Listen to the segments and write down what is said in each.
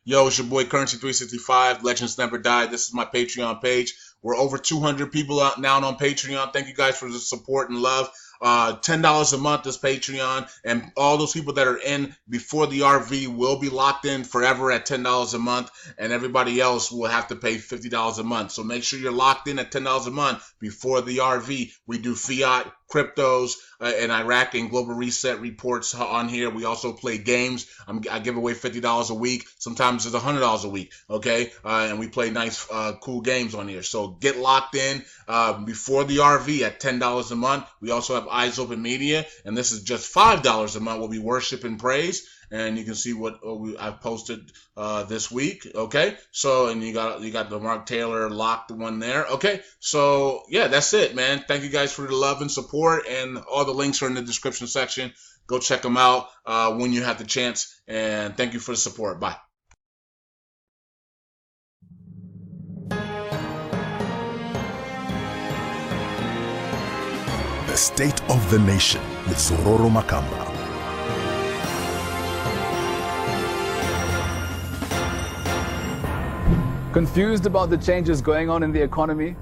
Yo, it's your boy Currency365. Legends never die. This is my Patreon page. We're over 200 people out now on Patreon. Thank you guys for the support and love. $10 a month is Patreon, and all those people that are in before the RV will be locked in forever at $10 a month, and everybody else will have to pay $50 a month. So make sure you're locked in at $10 a month before the RV. We do fiat, cryptos, and Iraq and global reset reports on here. We also play games. I give away $50 a week. Sometimes it's $100 a week, okay? And we play nice, cool games on here. So get locked in before the RV at $10 a month. We also have Eyes Open Media, and this is just $5 a month. We'll be worship and praise, and you can see what I've posted this week. Okay, so and you got the Mark Taylor locked one there. Okay, so yeah, that's it, man. Thank you guys for the love and support, and all the links are in the description section. Go check them out when you have the chance, and thank you for the support. Bye. The State of the Nation with Zororo Makamba. Confused about the changes going on in the economy?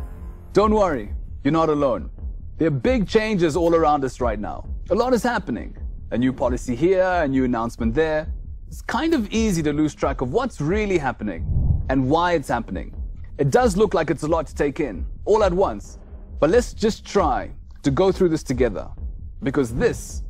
Don't worry, you're not alone. There are big changes all around us right now. A lot is happening. A new policy here, a new announcement there. It's kind of easy to lose track of what's really happening and why it's happening. It does look like it's a lot to take in, all at once. But let's just try to go through this together, because this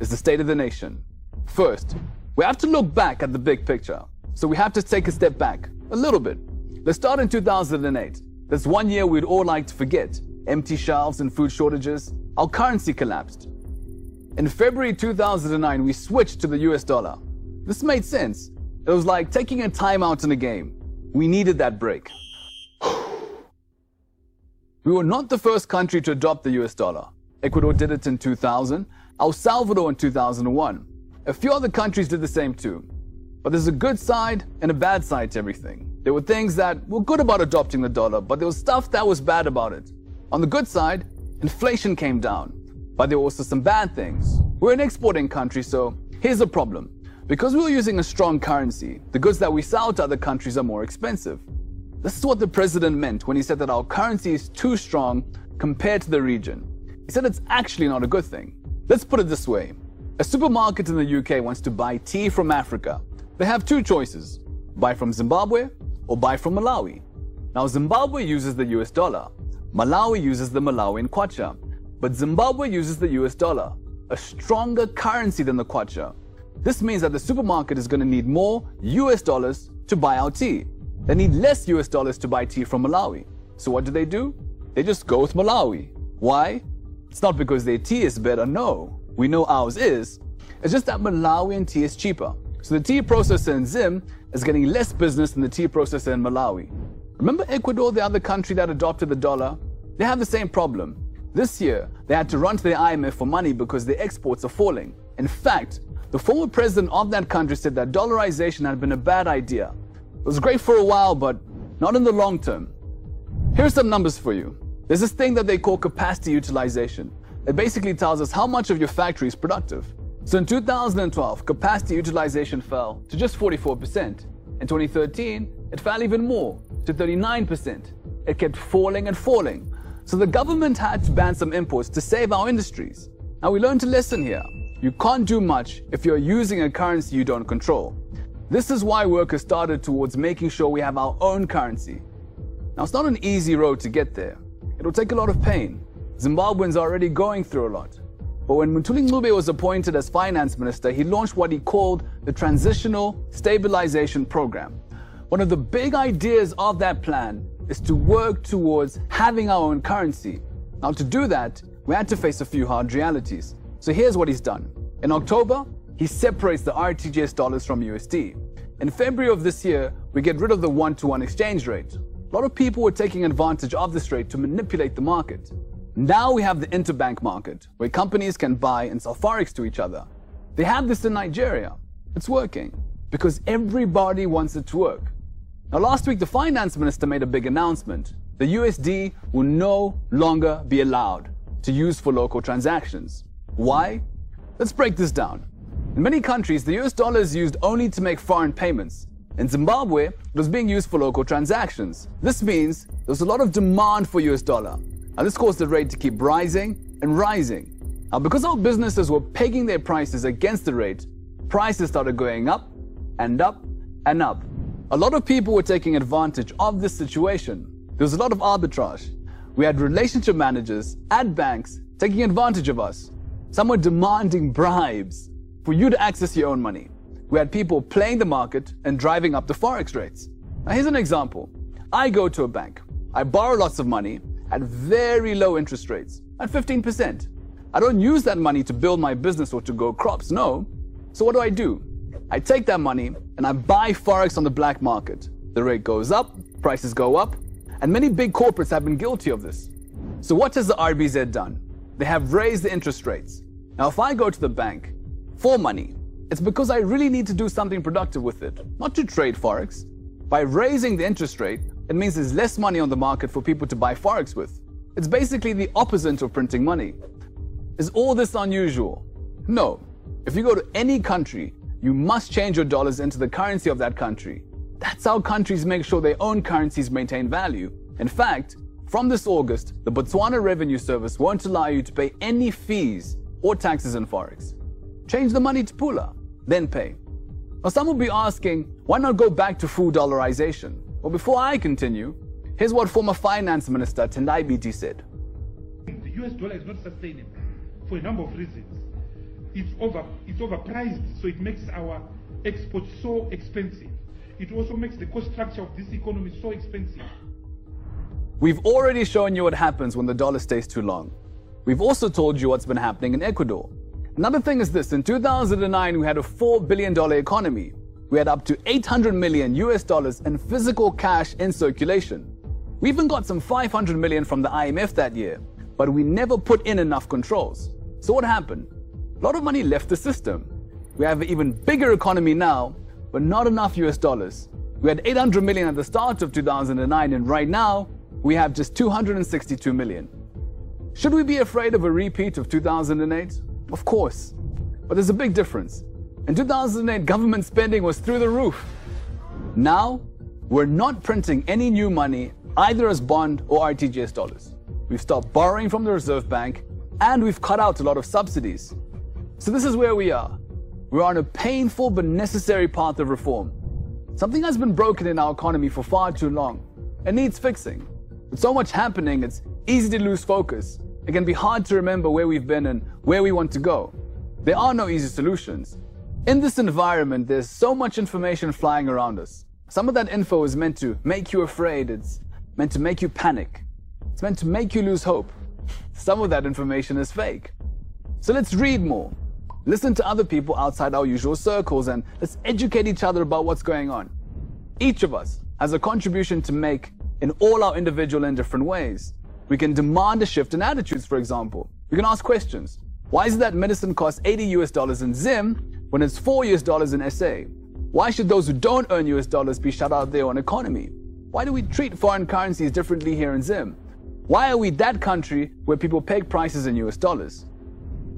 is the state of the nation. First, we have to look back at the big picture. So we have to take a step back, a little bit. Let's start in 2008. That's one year we'd all like to forget. Empty shelves and food shortages. Our currency collapsed. In February 2009, we switched to the US dollar. This made sense. It was like taking a timeout in a game. We needed that break. We were not the first country to adopt the US dollar. Ecuador did it in 2000, El Salvador in 2001. A few other countries did the same too. But there's a good side and a bad side to everything. There were things that were good about adopting the dollar, but there was stuff that was bad about it. On the good side, inflation came down, but there were also some bad things. We're an exporting country, so here's the problem. Because we were using a strong currency, the goods that we sell to other countries are more expensive. This is what the president meant when he said that our currency is too strong compared to the region. He said it's actually not a good thing. Let's put it this way. A supermarket in the UK wants to buy tea from Africa. They have two choices: buy from Zimbabwe or buy from Malawi. Now Zimbabwe uses the US dollar. Malawi uses the Malawian kwacha. But Zimbabwe uses the US dollar, a stronger currency than the kwacha. This means that the supermarket is going to need more US dollars to buy our tea. They need less US dollars to buy tea from Malawi. So what do? They just go with Malawi. Why? It's not because their tea is better, no. We know ours is. It's just that Malawian tea is cheaper. So the tea processor in Zim is getting less business than the tea processor in Malawi. Remember Ecuador, the other country that adopted the dollar? They have the same problem. This year, they had to run to the IMF for money because their exports are falling. In fact, the former president of that country said that dollarization had been a bad idea. It was great for a while, but not in the long term. Here's some numbers for you. There's this thing that they call capacity utilization. It basically tells us how much of your factory is productive. So in 2012, capacity utilization fell to just 44%. In 2013, it fell even more, to 39%. It kept falling and falling. So the government had to ban some imports to save our industries. Now we learned a lesson here. You can't do much if you're using a currency you don't control. This is why workers started towards making sure we have our own currency. Now it's not an easy road to get there. It'll take a lot of pain. Zimbabweans are already going through a lot. But when Mthuli Ncube was appointed as finance minister, he launched what he called the Transitional Stabilization Program. One of the big ideas of that plan is to work towards having our own currency. Now to do that, we had to face a few hard realities. So here's what he's done. In October, he separates the RTGS dollars from USD. In February of this year, we get rid of the 1-to-1 exchange rate. A lot of people were taking advantage of this rate to manipulate the market. Now we have the interbank market, where companies can buy and sell forex to each other. They have this in Nigeria. It's working because everybody wants it to work. Now last week, the finance minister made a big announcement. The USD will no longer be allowed to use for local transactions. Why? Let's break this down. In many countries, the US dollar is used only to make foreign payments. In Zimbabwe, it was being used for local transactions. This means there was a lot of demand for US dollar. Now this caused the rate to keep rising and rising. Now because our businesses were pegging their prices against the rate, prices started going up and up and up. A lot of people were taking advantage of this situation. There was a lot of arbitrage. We had relationship managers at banks taking advantage of us. Some were demanding bribes for you to access your own money. We had people playing the market and driving up the forex rates. Now here's an example. I go to a bank. I borrow lots of money at very low interest rates, at 15%. I don't use that money to build my business or to grow crops, no. So what do? I take that money and I buy forex on the black market. The rate goes up, prices go up, and many big corporates have been guilty of this. So what has the RBZ done? They have raised the interest rates. Now if I go to the bank for money, it's because I really need to do something productive with it, not to trade forex. By raising the interest rate, it means there's less money on the market for people to buy forex with. It's basically the opposite of printing money. Is all this unusual? No. If you go to any country, you must change your dollars into the currency of that country. That's how countries make sure their own currencies maintain value. In fact, from this August, the Botswana Revenue Service won't allow you to pay any fees or taxes in forex. Change the money to Pula, then pay. Now some will be asking, why not go back to full dollarization? Well, before I continue, here's what former Finance Minister Tendai Biti said. The US dollar is not sustainable for a number of reasons. It's overpriced, so it makes our exports so expensive. It also makes the cost structure of this economy so expensive. We've already shown you what happens when the dollar stays too long. We've also told you what's been happening in Ecuador. Another thing is this, in 2009 we had a $4 billion economy. We had up to 800 million US dollars in physical cash in circulation. We even got some 500 million from the IMF that year, but we never put in enough controls. So what happened? A lot of money left the system. We have an even bigger economy now, but not enough US dollars. We had 800 million at the start of 2009, and right now we have just 262 million. Should we be afraid of a repeat of 2008? Of course, but there's a big difference. In 2008, government spending was through the roof. Now, we're not printing any new money, either as bond or RTGS dollars. We've stopped borrowing from the Reserve Bank, and we've cut out a lot of subsidies. So this is where we are. We're on a painful but necessary path of reform. Something has been broken in our economy for far too long. It needs fixing. With so much happening, it's easy to lose focus. It can be hard to remember where we've been and where we want to go. There are no easy solutions. In this environment, there's so much information flying around us. Some of that info is meant to make you afraid. It's meant to make you panic. It's meant to make you lose hope. Some of that information is fake. So let's read more. Listen to other people outside our usual circles, and let's educate each other about what's going on. Each of us has a contribution to make in all our individual and different ways. We can demand a shift in attitudes, for example. We can ask questions. Why is it that medicine costs 80 US dollars in Zim when it's 4 US dollars in SA? Why should those who don't earn US dollars be shut out of their own economy? Why do we treat foreign currencies differently here in Zim? Why are we that country where people peg prices in US dollars?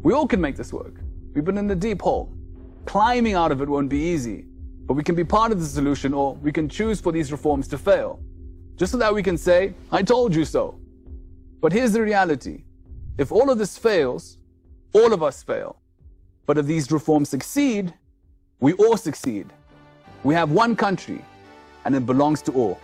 We all can make this work. We've been in the deep hole. Climbing out of it won't be easy, but we can be part of the solution, or we can choose for these reforms to fail, just so that we can say, I told you so. But here's the reality. If all of this fails, all of us fail. But if these reforms succeed, we all succeed. We have one country, and it belongs to all.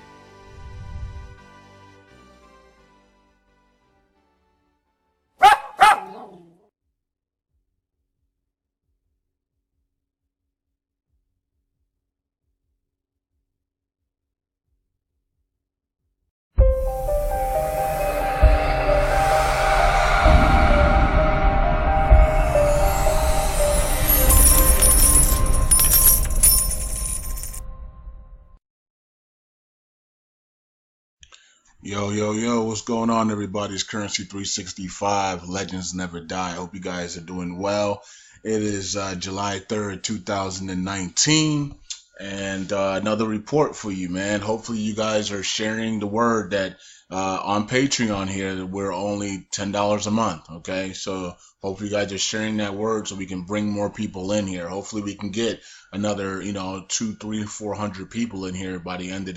Yo, what's going on, everybody? It's Currency365, Legends Never Die. I hope you guys are doing well. It is July 3rd, 2019, and another report for you, man. Hopefully you guys are sharing the word that on Patreon here that we're only $10 a month. Okay, so hopefully you guys are sharing that word so we can bring more people in here. Hopefully we can get another 200, 300, 400 people in here by the end of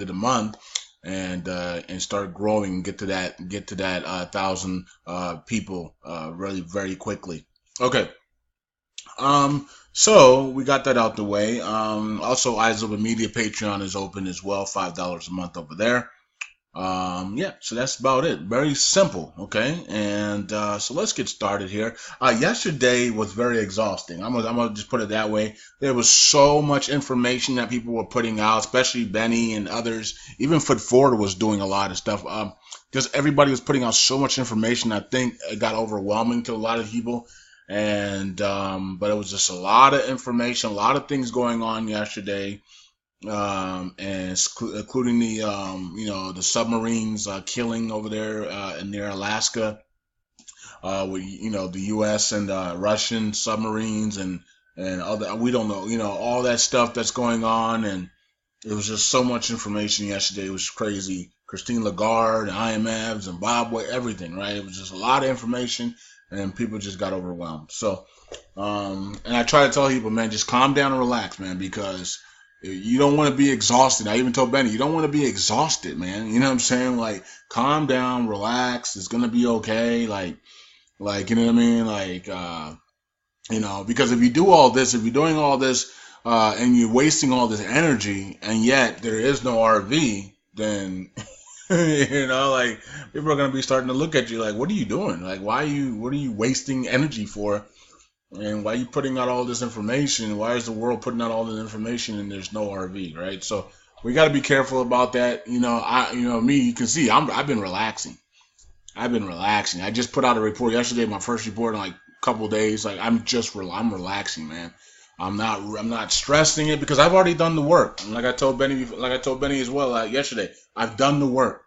the month, and start growing and get to that 1,000 people really very quickly. Okay. So we got that out the way. Also, Eyes Open Media Patreon is open as well, $5 a month over there. Yeah, so that's about it. Very simple, okay? And so let's get started here. Yesterday was very exhausting. I'm gonna just put it that way. There was so much information that people were putting out, especially Benny and others. Even Foot Forward was doing a lot of stuff. Just everybody was putting out so much information. I think it got overwhelming to a lot of people. And but it was just a lot of information, a lot of things going on yesterday. And including the the submarines killing over there near Alaska, with the U.S. and Russian submarines and other, we don't know, all that stuff that's going on, and it was just so much information yesterday. It was crazy. Christine Lagarde, IMF, Zimbabwe, everything, right? It was just a lot of information, and people just got overwhelmed. So, and I try to tell people, man, just calm down and relax, man, because you don't want to be exhausted. I even told Benny, you don't want to be exhausted, man. You know what I'm saying? Like, calm down, relax. It's gonna be okay. Like, you know what I mean? Like, because if you do all this, if you're doing all this, and you're wasting all this energy, and yet there is no RV, then like, people are gonna be starting to look at you like, what are you doing? Like, what are you wasting energy for? And why are you putting out all this information? Why is the world putting out all this information and there's no RV, right? So we got to be careful about that. Me, you can see I've been relaxing. I just put out a report yesterday, my first report in like a couple of days. Like, I'm relaxing, man. I'm not stressing it because I've already done the work. And like I told Benny as well yesterday, I've done the work.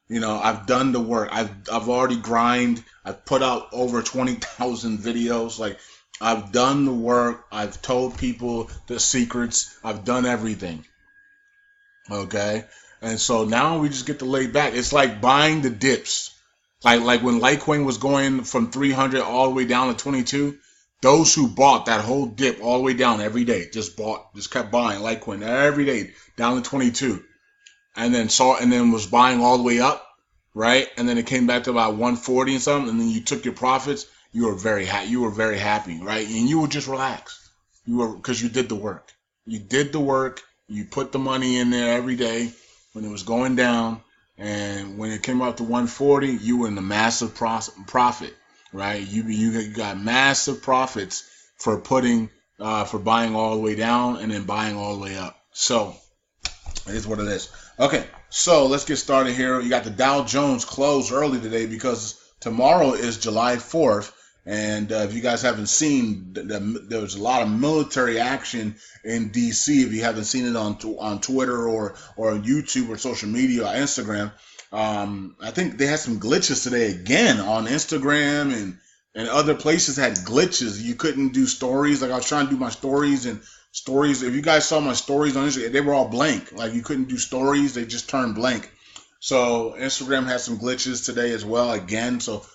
I've done the work. I've already grind. I've put out over 20,000 videos. Like, I've done the work. I've told people the secrets. I've done everything. Okay? And so now we just get to lay back. It's like buying the dips. Like when Litecoin was going from 300 all the way down to 22, those who bought that whole dip all the way down every day, just kept buying Litecoin every day down to 22. And then was buying all the way up, right? And then it came back to about 140 and something, and then you took your profits. You were very happy, right? And you were just relaxed. Because you did the work. You did the work. You put the money in there every day when it was going down, and when it came up to 140, you were in a massive profit, right? You got massive profits for buying all the way down and then buying all the way up. So it is what it is. Okay, so let's get started here. You got the Dow Jones closed early today because tomorrow is July 4th. And if you guys haven't seen, there was a lot of military action in D.C. If you haven't seen it on Twitter or on YouTube or social media or Instagram, I think they had some glitches today again on Instagram and other places had glitches. You couldn't do stories. Like, I was trying to do my stories. If you guys saw my stories on Instagram, they were all blank. Like, you couldn't do stories. They just turned blank. So Instagram had some glitches today as well again. So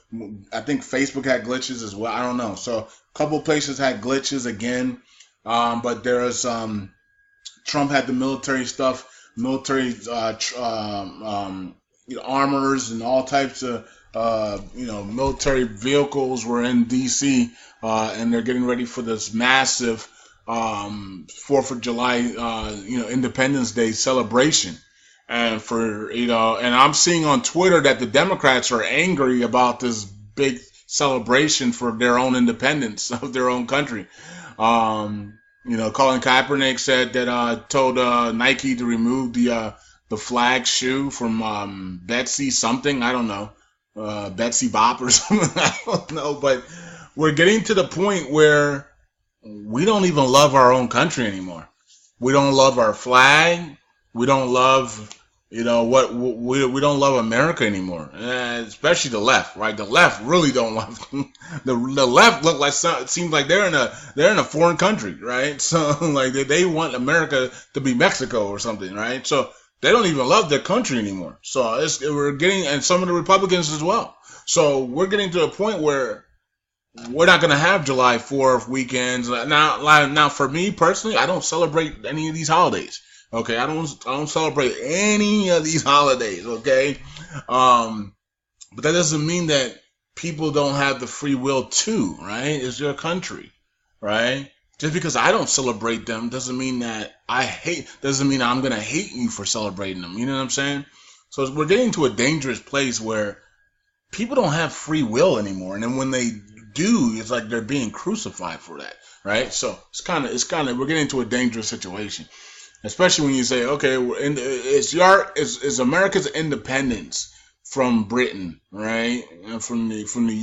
I think Facebook had glitches as well. I don't know. So a couple places had glitches again. But there's Trump had the military stuff, armors and all types of military vehicles were in DC, and they're getting ready for this massive 4th of July Independence Day celebration. And and I'm seeing on Twitter that the Democrats are angry about this big celebration for their own independence of their own country. Colin Kaepernick said that told Nike to remove the flag shoe from Betsy something. I don't know, Betsy Bop or something. I don't know, but we're getting to the point where we don't even love our own country anymore. We don't love our flag. We don't love You know what? We don't love America anymore, especially the left, right? The left really don't love the left. Look like it seems like they're in a foreign country, right? So like they want America to be Mexico or something, right? So they don't even love their country anymore. So we're getting, and some of the Republicans as well. So we're getting to a point where we're not going to have July 4th weekends. Now, for me personally, I don't celebrate any of these holidays. Okay, I don't celebrate any of these holidays. Okay, but that doesn't mean that people don't have the free will too, right? It's your country, right? Just because I don't celebrate them doesn't mean that doesn't mean I'm gonna hate you for celebrating them. You know what I'm saying? So we're getting to a dangerous place where people don't have free will anymore, and then when they do, it's like they're being crucified for that, right? So it's kind of we're getting to a dangerous situation. Especially when you say, okay, it's America's independence from Britain, right? From the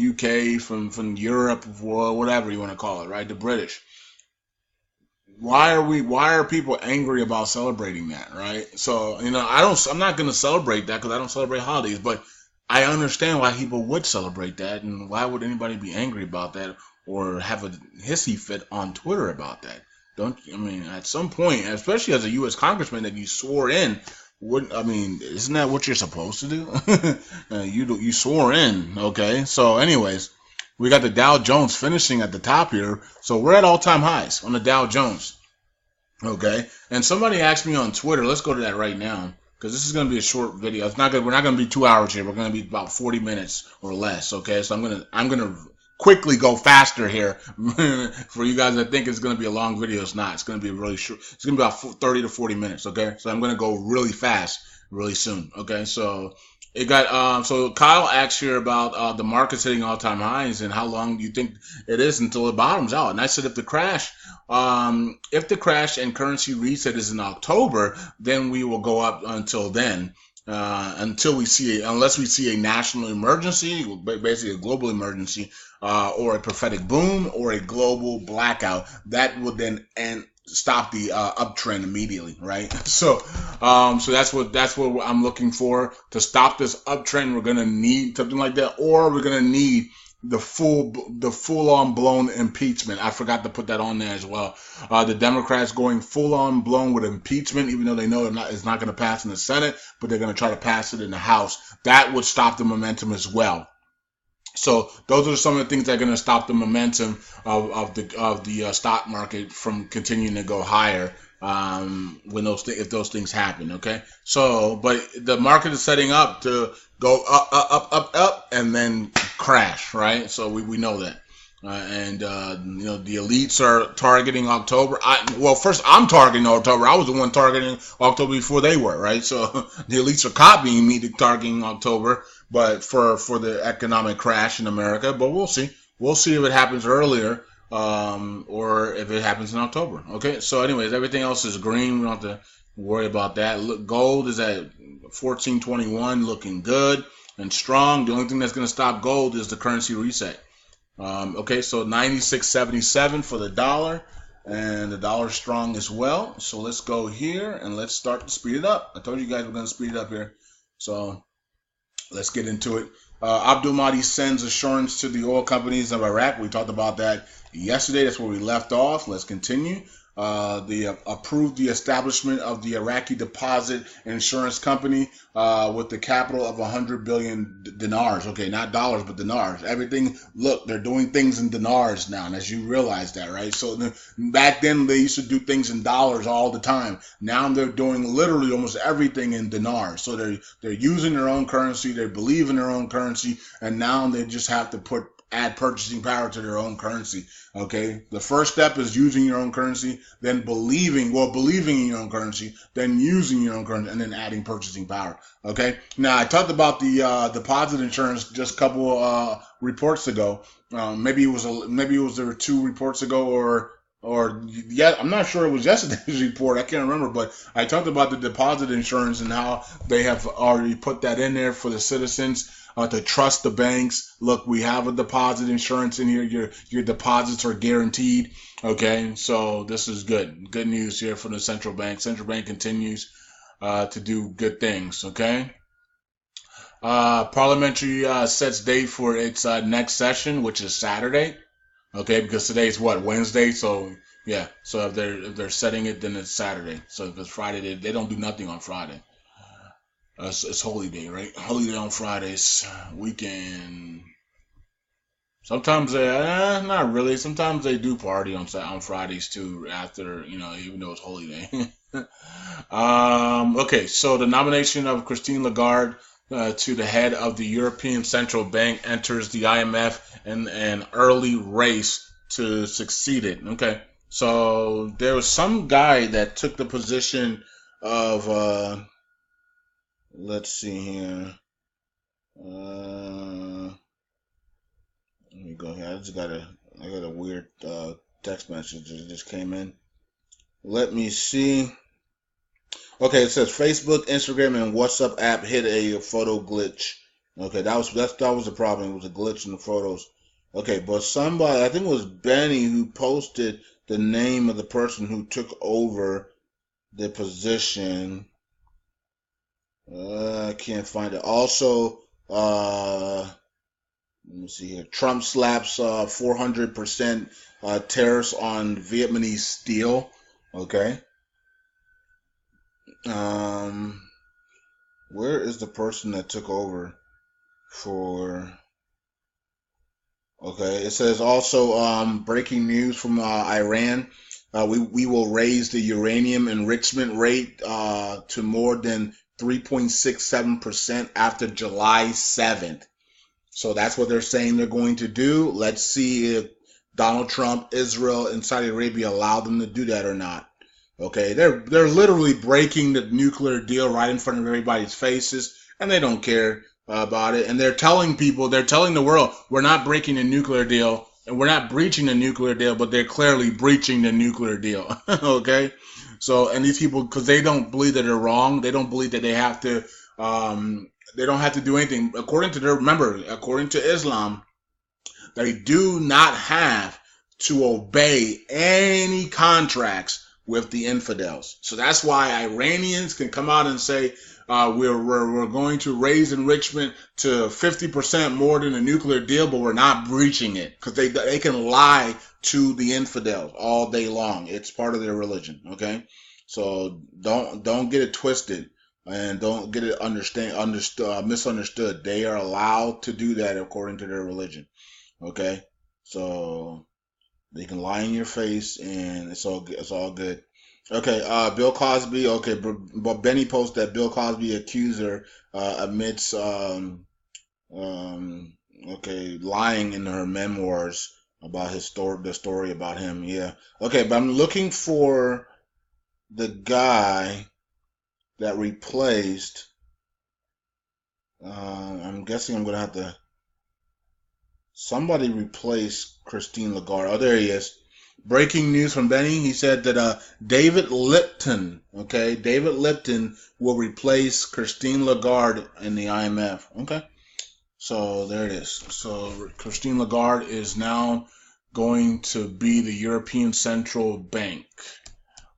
UK, from Europe, whatever you want to call it, right? The British. Why are people angry about celebrating that, right? So, you know, I'm not going to celebrate that because I don't celebrate holidays, but I understand why people would celebrate that, and why would anybody be angry about that or have a hissy fit on Twitter about that? At some point, especially as a U.S. congressman that you swore in, isn't that what you're supposed to do? You swore in, okay? So anyways, we got the Dow Jones finishing at the top here. So we're at all-time highs on the Dow Jones, okay? And somebody asked me on Twitter, let's go to that right now, because this is going to be a short video. We're not going to be 2 hours here. We're going to be about 40 minutes or less, okay? So I'm going to quickly go faster here for you guys that think it's going to be a long video. It's not. It's going to be really short. It's going to be about 30 to 40 minutes, okay? So I'm going to go really fast really soon, okay? So it got so Kyle asked here about the markets hitting all-time highs and how long do you think it is until it bottoms out. And I said if the crash and currency reset is in October, then we will go up until then. Unless we see a national emergency, basically a global emergency, or a prophetic boom or a global blackout, that would then stop the uptrend immediately, right? So that's what I'm looking for to stop this uptrend. We're gonna need something like that, or we're gonna need the full on blown impeachment. I forgot to put that on there as well. The Democrats going full on blown with impeachment, even though they know it's not going to pass in the Senate, but they're going to try to pass it in the House. That would stop the momentum as well. So those are some of the things that are going to stop the momentum of the stock market from continuing to go higher if those things happen. Okay. So, but the market is setting up to go up, and then crash, right? So we know that. The elites are targeting October. First I'm targeting October. I was the one targeting October before they were, right? So the elites are copying me to targeting October, but for the economic crash in America. But we'll see. We'll see if it happens earlier, or if it happens in October. Okay. So anyways, everything else is green. We don't have to worry about that. Look, gold is at 1421, looking good and strong. The only thing that's going to stop gold is the currency reset. Okay, so 96.77 for the dollar, and the dollar's strong as well. So let's go here and let's start to speed it up. I told you guys we're going to speed it up here. So let's get into it. Abdul Mahdi sends assurance to the oil companies of Iraq. We talked about that yesterday. That's where we left off. Let's continue. They approved the establishment of the Iraqi Deposit Insurance Company with the capital of 100 billion dinars. Okay, not dollars, but dinars. Everything, look, they're doing things in dinars now, and as you realize that, right? So back then, they used to do things in dollars all the time. Now they're doing literally almost everything in dinars. So they're using their own currency, they believe in their own currency, and now they just have to add purchasing power to their own currency. Okay, the first step is using your own currency, then believing in your own currency, then using your own currency, and then adding purchasing power. Okay, now I talked about the deposit insurance just a couple reports ago. Maybe it was there were 2 reports ago, or yeah, I'm not sure it was yesterday's report. I can't remember, but I talked about the deposit insurance and how they have already put that in there for the citizens. To trust the banks. Look, we have a deposit insurance in here. Your deposits are guaranteed. Okay, so this is good. Good news here from the central bank. Central bank continues to do good things. Okay. Parliamentary sets date for its next session, which is Saturday. Okay, because today's what, Wednesday, so yeah. So if they're setting it, then it's Saturday. So if it's Friday, they don't do nothing on Friday. It's Holy Day, right? Holy Day on Fridays. Weekend. Sometimes they, not really. Sometimes they do party on Fridays too. After even though it's Holy Day. Okay, so the nomination of Christine Lagarde to the head of the European Central Bank enters the IMF in an early race to succeed it. Okay, so there was some guy that took the position of, let's see here. Let me go here. I got a weird text message that just came in. Let me see. Okay, it says Facebook, Instagram, and WhatsApp app hit a photo glitch. Okay, that was the problem. It was a glitch in the photos. Okay, but somebody, I think it was Benny, who posted the name of the person who took over the position. I can't find it. Also, let me see here. Trump slaps 400% tariffs on Vietnamese steel. Okay. Where is the person that took over for? Okay, it says also breaking news from Iran. We will raise the uranium enrichment rate to more than 3.67% after July 7th. So that's what they're saying they're going to do. Let's see if Donald Trump, Israel, and Saudi Arabia allow them to do that or not. Okay, they're literally breaking the nuclear deal right in front of everybody's faces, and they don't care about it. And they're telling the world, we're not breaking a nuclear deal, and we're not breaching a nuclear deal, but they're clearly breaching the nuclear deal. Okay, so, and these people, because they don't believe that they're wrong, they don't believe that they have to, they don't have to do anything. According to Islam, they do not have to obey any contracts with the infidels. So that's why Iranians can come out and say we're going to raise enrichment to 50% more than a nuclear deal, but we're not breaching it, because they can lie to the infidels all day long. It's part of their religion. Okay, so don't get it twisted and don't get it misunderstood. They are allowed to do that according to their religion. Okay, so they can lie in your face, and it's all good. Okay, Bill Cosby. Okay, but Benny posted that Bill Cosby accuser admits lying in her memoirs about the story about him. Yeah. Okay, but I'm looking for the guy that replaced. I'm guessing I'm gonna have to. Somebody replaced Christine Lagarde. Oh, there he is. Breaking news from Benny. He said that David Lipton will replace Christine Lagarde in the IMF. Okay, so there it is. So Christine Lagarde is now going to be the European Central Bank,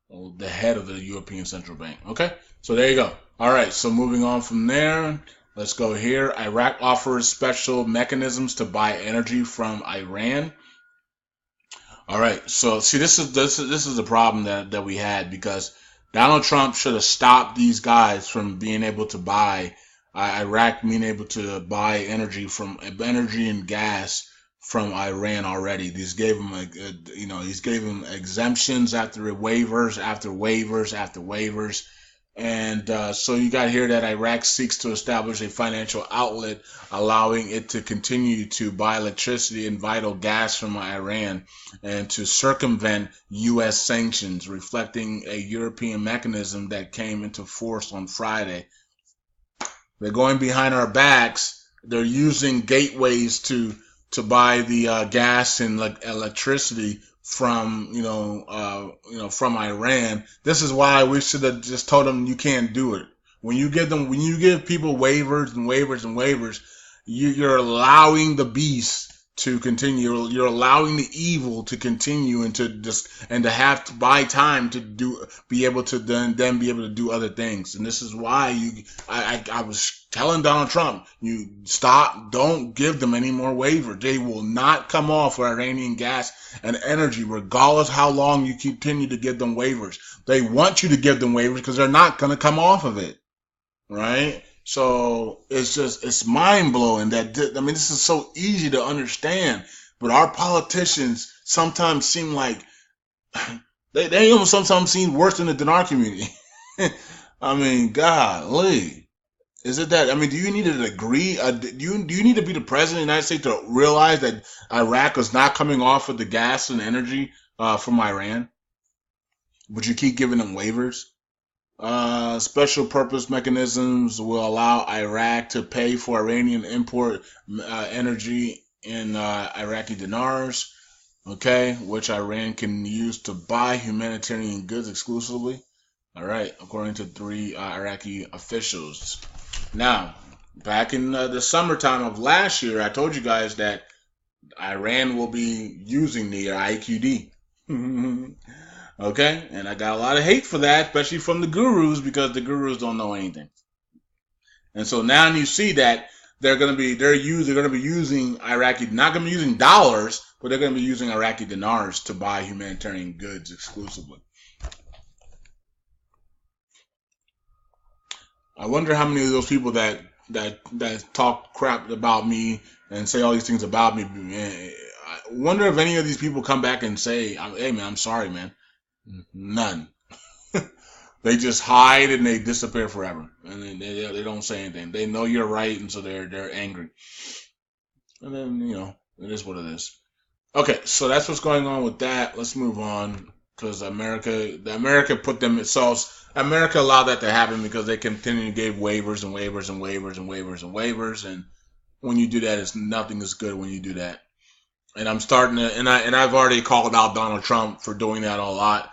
the head of the European Central Bank. Okay, so there you go. All right, so moving on from there. Let's go here. Iraq offers special mechanisms to buy energy from Iran. All right. So see, this is the problem that we had, because Donald Trump should have stopped these guys from being able to buy Iraq being able to buy energy and gas from Iran already. These gave him he's gave him exemptions after waivers after waivers after waivers. And so you got here that Iraq seeks to establish a financial outlet allowing it to continue to buy electricity and vital gas from Iran and to circumvent U.S. sanctions, reflecting a European mechanism that came into force on Friday. They're going behind our backs. They're using gateways to buy the gas and electricity from from Iran. This is why we should have just told them you can't do it. When you give people waivers and waivers and waivers, you're allowing the beast to continue. You're allowing the evil to continue and to have to buy time to be able to then be able to do other things. And this is why I was telling Donald Trump, you stop, don't give them any more waivers. They will not come off for Iranian gas and energy, regardless how long you continue to give them waivers. They want you to give them waivers because they're not going to come off of it, right? So it's mind blowing that, this is so easy to understand, but our politicians sometimes seem like they almost sometimes seem worse than the dinar community. Golly, is it that? Do you need to agree? Do you need to be the president of the United States to realize that Iraq is not coming off of the gas and energy from Iran, but you keep giving them waivers? Special purpose mechanisms will allow Iraq to pay for Iranian import energy in Iraqi dinars, okay, which Iran can use to buy humanitarian goods exclusively. All right, according to 3 Iraqi officials. Now, back in the summertime of last year, I told you guys that Iran will be using the IQD. Okay, and I got a lot of hate for that, especially from the gurus, because the gurus don't know anything. And so now you see that they're going to be using Iraqi, not going to be using dollars, but they're going to be using Iraqi dinars to buy humanitarian goods exclusively. I wonder how many of those people that talk crap about me and say all these things about me, I wonder if any of these people come back and say, hey man, I'm sorry, man. None. They just hide and they disappear forever, and they don't say anything. They know you're right, and so they're angry. And then it is what it is. Okay, so that's what's going on with that. Let's move on, because America put them itself. America allowed that to happen because they continue to give waivers and waivers and waivers and waivers and waivers, and when you do that, nothing is good when you do that. And I'm starting to, and I've already called out Donald Trump for doing that a lot.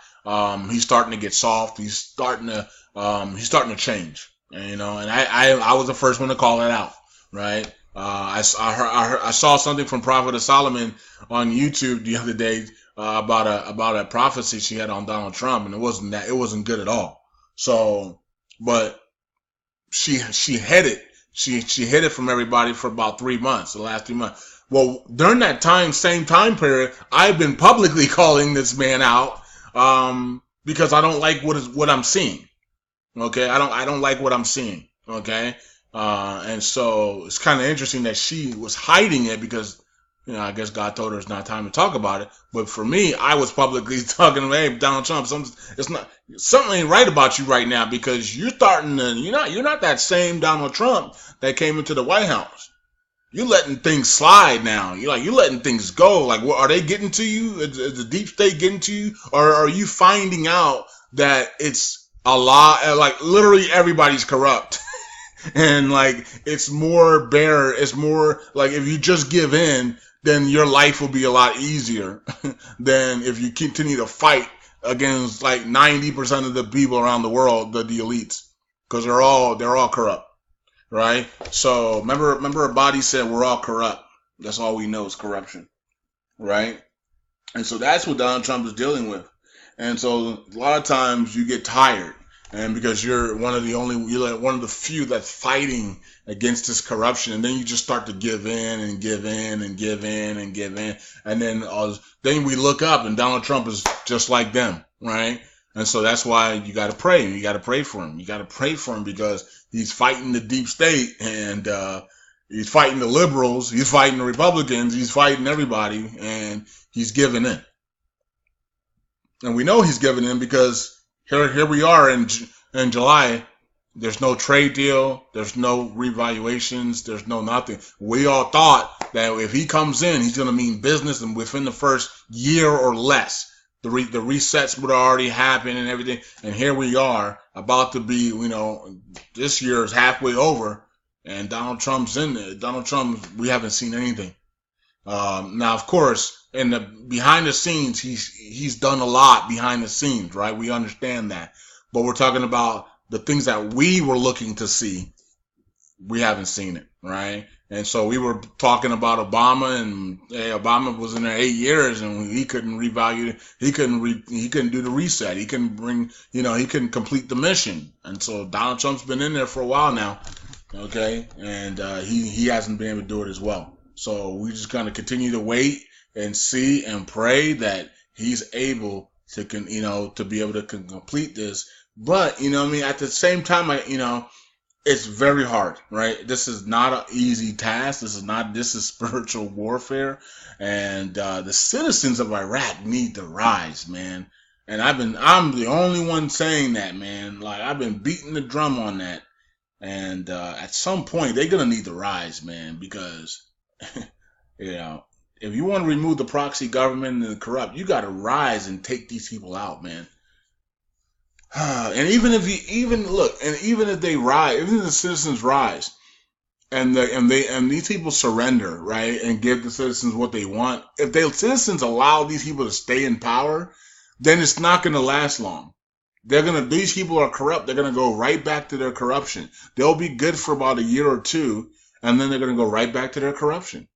He's starting to get soft. He's starting to change. And I was the first one to call that out, right? I saw something from Prophet of Solomon on YouTube the other day about a prophecy she had on Donald Trump, and it wasn't good at all. So, but she hid it. She hid it from everybody for about 3 months, the last 3 months. Well, during that same time period, I've been publicly calling this man out because I don't like what I'm seeing. Okay, I don't like what I'm seeing. Okay, and so it's kind of interesting that she was hiding it because I guess God told her it's not time to talk about it. But for me, I was publicly talking to hey, Donald Trump. Something ain't right about you right now because you're not that same Donald Trump that came into the White House. You're letting things slide now. You're letting things go. Like, what are they getting to you? Is the deep state getting to you, or are you finding out that it's a lot? Like, literally everybody's corrupt, and like it's more bare. It's more like if you just give in, then your life will be a lot easier than if you continue to fight against like 90% of the people around the world, the elites, because they're all corrupt. Right? So remember Abadi said we're all corrupt. That's all we know is corruption. Right? And so that's what Donald Trump is dealing with. And so a lot of times you get tired. And because you're one of the few that's fighting against this corruption, and then you just start to give in and give in and give in and give in. And then we look up and Donald Trump is just like them, right? And so that's why you got to pray. You got to pray for him. You got to pray for him because he's fighting the deep state, and he's fighting the liberals. He's fighting the Republicans. He's fighting everybody, and he's giving in. And we know he's giving in because here we are in July. There's no trade deal. There's no revaluations. There's no nothing. We all thought that if he comes in, he's going to mean business, and within the first year or less, the resets would already happen and everything. And here we are about to be, this year is halfway over and Donald Trump's in there. Donald Trump, we haven't seen anything. Now, of course, behind the scenes, he's done a lot behind the scenes, right? We understand that. But we're talking about the things that we were looking to see. we haven't seen it, right? And so we were talking about Obama, and Obama was in there 8 years, and he couldn't revalue. He couldn't do the reset. He couldn't bring, he couldn't complete the mission. And so Donald Trump's been in there for a while now, okay, and he hasn't been able to do it as well. So we just gotta continue to wait and see and pray that he's able to, to be able to complete this. But at the same time, it's very hard, right? This is not an easy task. This is spiritual warfare. And the citizens of Iraq need to rise, man. And I'm the only one saying that, man. Like, I've been beating the drum on that. And at some point, they're going to need to rise, man, because, if you want to remove the proxy government and the corrupt, you got to rise and take these people out, man. And even if they rise, even if the citizens rise, and these people surrender, right, and give the citizens what they want, if the citizens allow these people to stay in power, then it's not going to last long. These people are corrupt. They're going to go right back to their corruption. They'll be good for about a year or two, and then they're going to go right back to their corruption.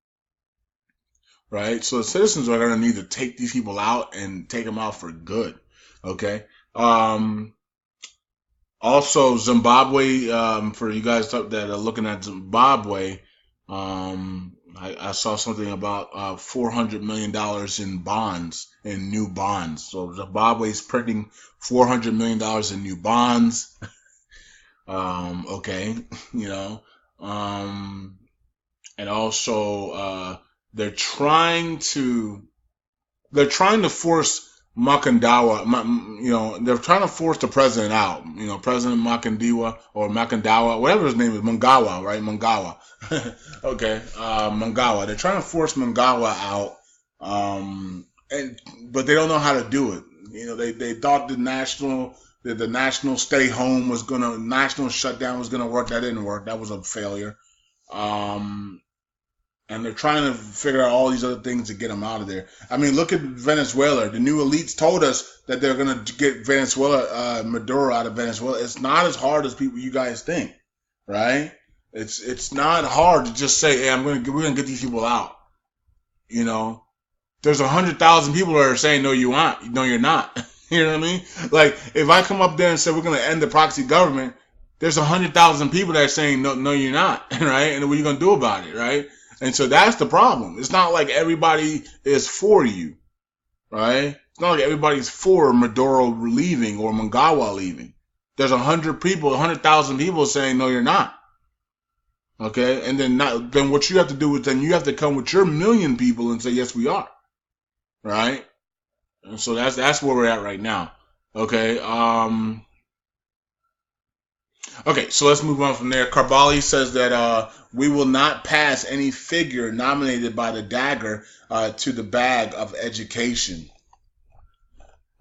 Right? So the citizens are going to need to take these people out and take them out for good. Okay? Also, Zimbabwe, for you guys that are looking at Zimbabwe, I saw something about $400 million in bonds, in new bonds. So Zimbabwe's printing $400 million in new bonds. Okay, and also they're trying to force Makandawa, they're trying to force the president out. President Makandawa, whatever his name is, Mangawa, right? Mangawa. Okay, Mangawa. They're trying to force Mangawa out, but they don't know how to do it. They thought the national stay home national shutdown was gonna work. That didn't work. That was a failure. And they're trying to figure out all these other things to get them out of there. I mean, look at Venezuela. The new elites told us that they're going to get Maduro out of Venezuela. It's not as hard as you guys think, right? It's not hard to just say, hey, we're going to get these people out. There's 100,000 people that are saying, no, you're not. You know what I mean? Like, if I come up there and say we're going to end the proxy government, there's 100,000 people that are saying, no, you're not, right? And what are you going to do about it, right? And so that's the problem. It's not like everybody is for you, right? It's not like everybody's for Maduro leaving or Mangawa leaving. There's 100,000 people saying, no, you're not. Okay? And then what you have to do is then you have to come with your million people and say, yes, we are. Right? And so that's where we're at right now. Okay? Okay, so let's move on from there. Karbali says that we will not pass any figure nominated by the dagger to the bag of education.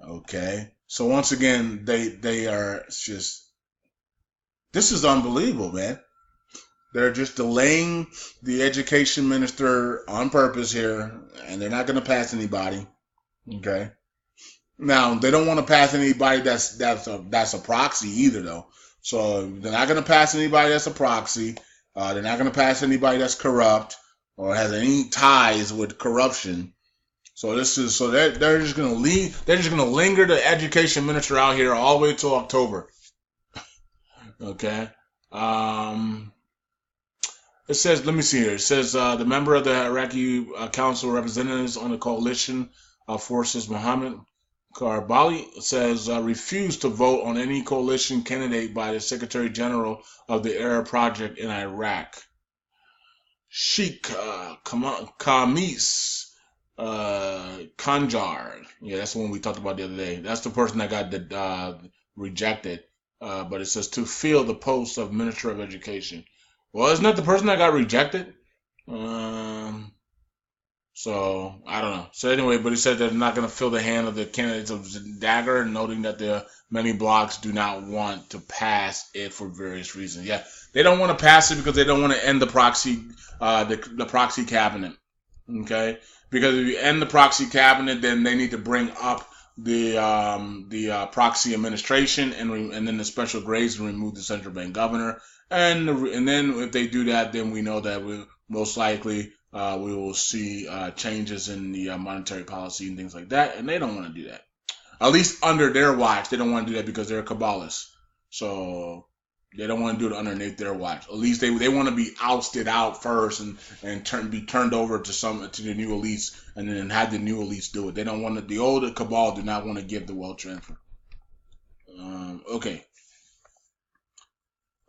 Okay, so once again, they are just, this is unbelievable, man. They're just delaying the education minister on purpose here, and they're not going to pass anybody. Okay, now they don't want to pass anybody that's a proxy either, though. So they're not going to pass anybody that's a proxy. They're not going to pass anybody that's corrupt or has any ties with corruption. So they're just going to leave. They're just going to linger the education minister out here all the way till October. Okay. It says, let me see here. It says the member of the Iraqi Council of Representatives on the coalition forces, Mohammed Karbali, says refused to vote on any coalition candidate by the Secretary General of the Arab Project in Iraq. Sheikh Kamis Kanjar. Yeah, that's the one we talked about the other day. That's the person that got rejected. But it says to fill the post of Minister of Education. Well, isn't that the person that got rejected? So, I don't know. So anyway, but he said they're not going to fill the hand of the candidates of Dagger, noting that the many blocs do not want to pass it for various reasons. Yeah, they don't want to pass it because they don't want to end the proxy cabinet. Okay? Because if you end the proxy cabinet, then they need to bring up the proxy administration and then the special grades and remove the central bank governor. And then if they do that, then we know that we most likely we will see changes in the monetary policy and things like that. And they don't want to do that. At least under their watch, they don't want to do that because they're Kabbalists. So they don't want to do it underneath their watch. At least they want to be ousted out first and be turned over to the new elites, and then have the new elites do it. They don't want to. The old cabal do not want to give the wealth transfer. Okay.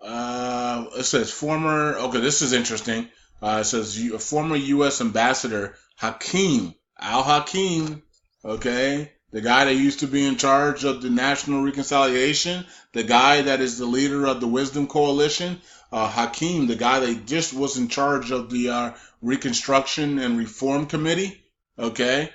It says former. Okay, this is interesting. It says former U.S. Ambassador Hakeem Al-Hakim. Okay. The guy that used to be in charge of the National Reconciliation, the guy that is the leader of the Wisdom Coalition, Hakeem, the guy that just was in charge of the Reconstruction and Reform Committee, okay?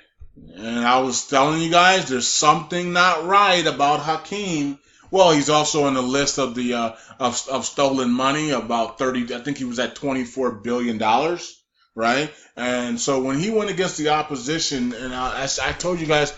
And I was telling you guys, there's something not right about Hakeem. Well, he's also on the list of the of stolen money, about 30. I think he was at $24 billion, right? And so when he went against the opposition, and I told you guys,